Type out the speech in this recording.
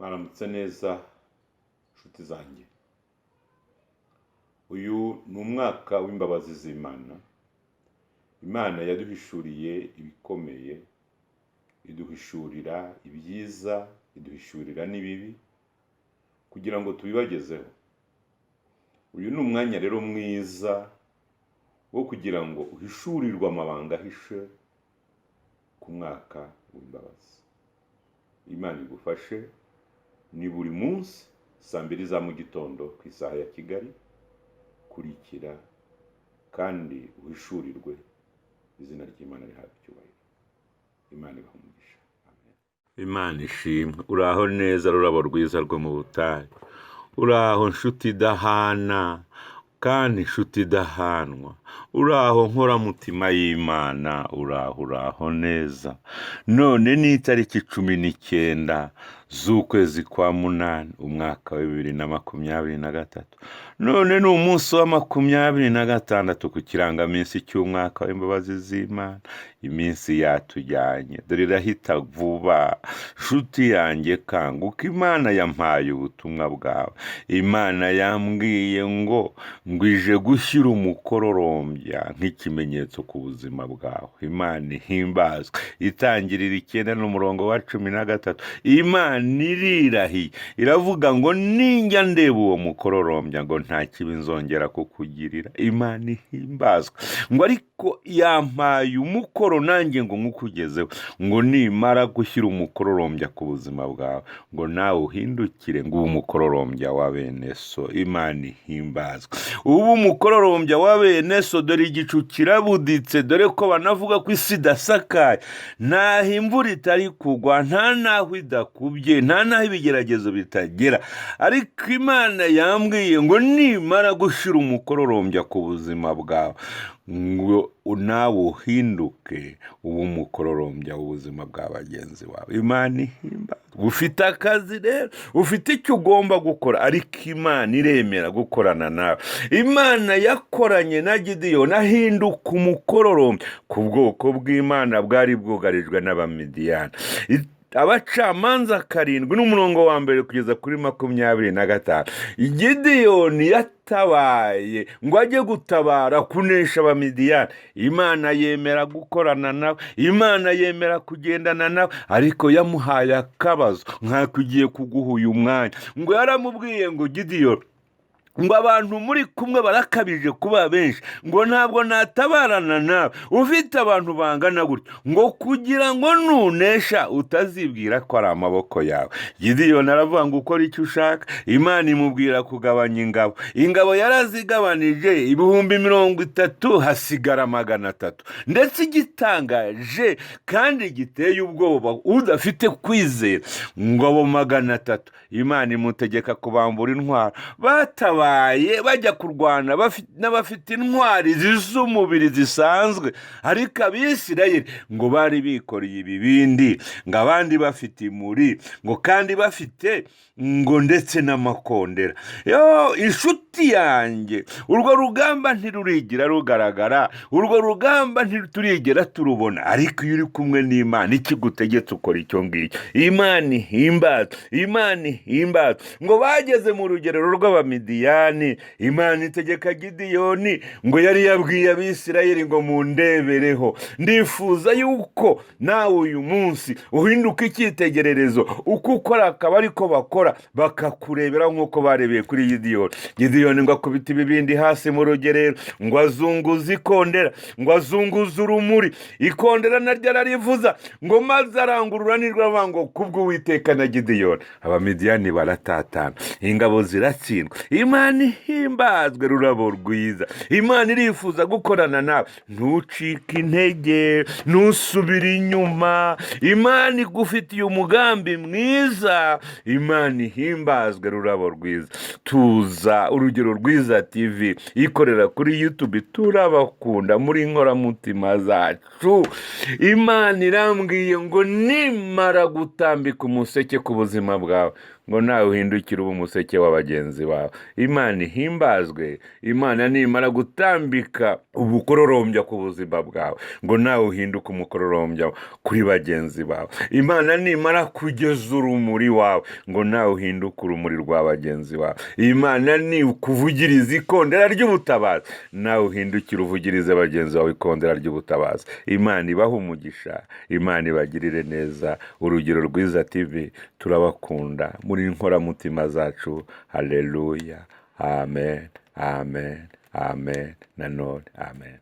Mwaramutse neza nshuti zanjye. Uyu ni umwaka w'imbabazi z'Imana. Imana yaduhishuriye ibikomeye, iduhishurira ibyiza, iduhishurira n'ibibi kugira ngo tubibagezeho. Uyu ni umwanya rero mwiza wo kugira ngo uhishurirwe amabanga ahishe ku mwaka w'imbabazi. Imana igufashe. Ni buri munsi saa 2 za mu gitondo ku isaha ya Kigali. Kurikira kandi uhishurirwe. Izina ry'Imana rihabwe icyubahiro. Imana ibahumugisha. Amen. Imana ishimwe. Uraho neza rurabo rwiza rwo mu butayu. Uraho nshuti idahana kandi nshuti idahanwa. Uraho nkoramutima y'Imana. Uraho neza. None ni itariki 19 z'ukwezi kwa munani umwaka wa 2023. None ni umunsi wa 26 ku kirangaminsi cy'umwaka w'imbabazi z'Imana. Iminsi yatujyanye, dore irahita vuba. Nshuti yanjye kanguka, Imana yampaye ubutumwa bwawe. Imana yambwiye ngo ije gushyira umukororombya nk'ikimenyetso ku buzima bwawe. Imana ihimbazwe. Itangirira 9 n'umurongo wa 13. Imana irirahiye iravuga ngo ninjya ndeba uwo mukororombya ngo nta kibi nzongera kukugirira. Imana ihimbazwe. Ngo ariko yampaye umukoro nanjye ngo nkukugezeho, ngo nimara gushyira umukororombya ku buzima bwawe ngo nawe uhindukire ngo umukororombya wa bene so. Imana ihimbazwe. Ubu umukororombya wa bene so, dore igicu kirabuditse, dore ko banavuga ko isi idasakaye, nta imvura itari kugwa, nta naho idakubye, nta naho ibigeragezo bitagera. Ariko Imana yambwiye ngo nimara gushyira umukororombya ku buzima bwawe ngo nawe uhinduke ubu umukororombya w'ubuzima bwa bagenzi bawe. Imana ihimbaza. Ufite akazi rero, ufite icyo ugomba gukora, ariko Imana iremera gukorana nawe. Imana yakoranye na Gideyoni ahinduka umukororombya ku bwoko bw'Imana bwari bwugarijwe n'Abamidiyani. Abacamanza 7 n'umurongo wa mbere kugeza kuri 25. Gideyoni yatabaye ngo ajye gutabara kunesha Abamidiyani. Imana yemera gukorana nawe, Imana yemera kugendana nawe, ariko yamuhaye akabazo nkakugiye kuguha uyu mwanya. Ngo yaramubwiye ngo Gideyoni, ngo abantu muri kumwe barakabije kuba benshi, ngo ntabwo natabarana nawe ufite abantu bangana gutyo, ngo kugira ngo nunesha utazibwira ko ari amaboko yawe. Gideyoni aravuga ngo ukora icyo ushaka. Imana imubwira kugabanya ingabo. Ingabo yarazigabanije 30,000 hasigara 300. Ndetse igitangaje kandi giteye ubwoba udafite kwizera, ngo abo 300 Imana imutegeka kubambura intwaro. Batabaye bajya kurwana n'abafite intwari z'umubiri zisanzwe, ariko Abisirayeli ngo bari bikoreye ibibindi, ngo abandi bafite imuri, ngo kandi bafite ngo ndetse n'amakondera. Inshuti yanjye, urwo rugamba ntirurigira rugaragara, urwo rugamba ntiturigera turubona, ariko iyo uri kumwe n'Imana ikigutegetse ukora icyo ngicyo. Imana ihimbaza. Imana ihimbaza. Ngo bageze mu rugerero rw'Abamidiyani, Imana itegeka Gideyoni ngo yari yabwiye Abisirayeli ngo mundebereho. Ndifuza yuko nawe uyu munsi uhinduka icyitegererezo, uko ukora akaba ariko bakora, bakakurebera nk'uko barebeye kuri Gideyoni. Gideyoni ngo akubita ibibindi hasi mu rugerero, ngo azunguza ikondera, ngo azunguza urumuri. Ikondera naryo ararivuza, ngo maze arangurura nirwa ngo kubw'Uwiteka na Gideyoni. Abamidiyani baratatana, ingabo ziratsindwa. Imana ihimbazwe rurabo rwiza. Imana irifuza gukorana nawe. Ntucike intege, ntusubire inyuma. Imana igufitiye umugambi mwiza. Imana ihimbazwe rurabo rwiza. Tuza Urugero Rwiza TV ikorera kuri YouTube. Turabakunda muri nkoramutima zacu. Imana irambwiye ngo nimara gutambika umuseke ku buzima bwawe, ngo nawe uhindukire ubu umuseke w'abagenzi bawe. Imana ihimbazwe. Imana nimara gutambika ubukororombya ku buzima bwawe, ngo nawe uhinduke umukororombya kuri bagenzi bawe. Imana nimara kugeza urumuri wawe, ngo nawe uhinduke urumuri rwa bagenzi bawe. Imana ni kuvugiriza ikondera ry'ubutabazi, nawe uhindukire uvugirize bagenzi bawe ikondera ry'ubutabazi. Imana ibaha umugisha, Imana ibagirire neza. Urugero Rwiza TV turabakunda muri inkoramutima zacu. Haleluya, amen, amen, amen, nanone amen.